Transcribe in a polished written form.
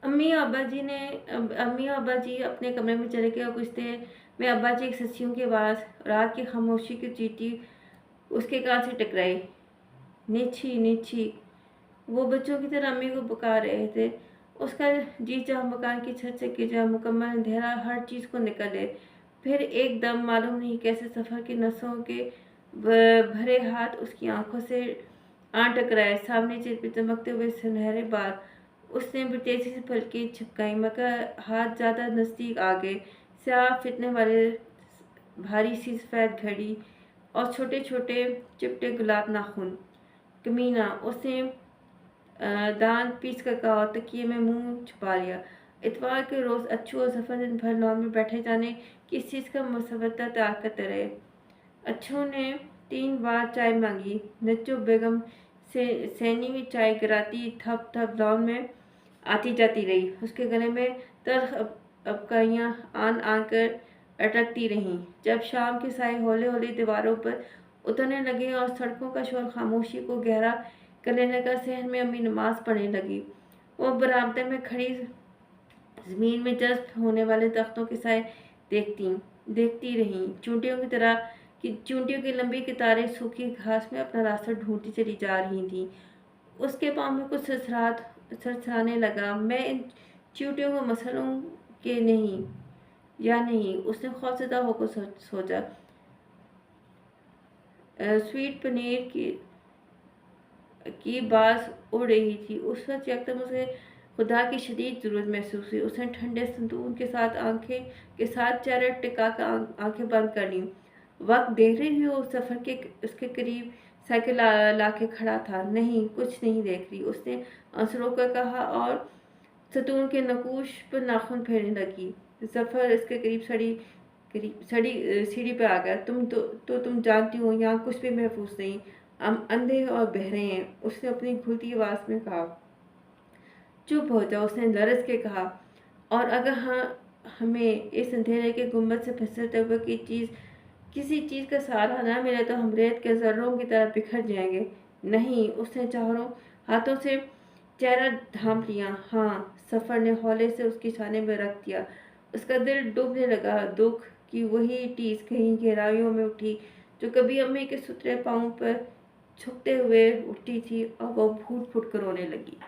अम्मी और अब्बा जी अपने कमरे में चले गए और कुछ देर में अब्बा जी एक सस्सियों की आवाज़, रात की खामोशी की चींटी उसके कान से टकराई। नीची नीची। वो बच्चों की तरह अम्मी को पुकार रहे थे। उसका जी चाहा मकान की छत से गिर मुकम्मल अंधेरा हर चीज़ को निकले। फिर एकदम मालूम नहीं कैसे सफ़र की नसों के भरे हाथ उसकी आंखों से आ टकराए। सामने चिर पे चमकते हुए सुनहरे बाल। उसने भी तेजी से पलकें झपकाई मगर हाथ ज़्यादा नज़दीक आ गए। स्याह फितने वाले भारी सी सफ़ेद घड़ी और छोटे छोटे चिपटे गुलाब नाखून। कमीना। उसने दांत पीस कर कहा और तकिए में मुंह छुपा लिया। इतवार के रोज़ अच्छू और जफर दिन भर लॉन में बैठे जाने किस चीज़ का मसवदा तैयार करते रहे। अच्छू ने 3 बार चाय मांगी। नच्चो बेगम से सैनी में चाय गिराती थप थप लॉन में आती जाती रही। उसके गले में तल्ख अबकारियाँ आन आन कर अटकती रहीं। जब शाम के साए हौले हौले दीवारों पर उतरने लगे और सड़कों का शोर खामोशी को गहरा करने लगा, सहन में अम्मी नमाज पढ़ने लगी। वो बरामदे में खड़ी ज़मीन में जज्ब होने वाले दख्तों के साए देखती रहीं। चूंटियों की लंबी कतारें सूखी घास में अपना रास्ता ढूंढती चली जा रही थीं। उसके पाँव में कुछ सरसराने लगा। मैं इन चींटियों को मसलूं कि नहीं या नहीं, उसने खौफजदा होकर सोचा। स्वीट पनीर की बास उड़ रही थी। उस वक्त यकदम उसे खुदा की शदीद ज़रूरत महसूस हुई। उसने ठंडे संतून के साथ चेहरा टिका कर आंखें बंद कर लीं। वक्त देख रही हुई उस सफ़र के उसके करीब साइकिल ला के खड़ा था। नहीं, कुछ नहीं देख रही, उसने आंसू रोककर कहा और सतून के नकूश पर नाखून फेरने लगी। जफर इसके सड़ी सीढ़ी पे आ गया। तुम जानती हो यहाँ कुछ भी महफूज नहीं, हम अंधे और बहरे हैं, उसने अपनी घुलती आवाज़ में कहा। चुप हो जाओ, उसने लरज के कहा। और अगर हमें इस अंधेरे के गुंबद से फिसलते हुए किसी चीज़ का सहारा न मिले तो हम रेत के जर्रों की तरह बिखर जाएंगे। नहीं, उसने चारों हाथों से चेहरा ढांप लिया। हाँ, सफ़र ने हौले से उसके छाने में रख दिया। उसका दिल डूबने लगा। दुख की वही टीस कहीं गहराइयों में उठी जो कभी अम्मी के सुतरे पाँव पर झुकते हुए उठती थी और वो फूट फूट कर रोने लगी।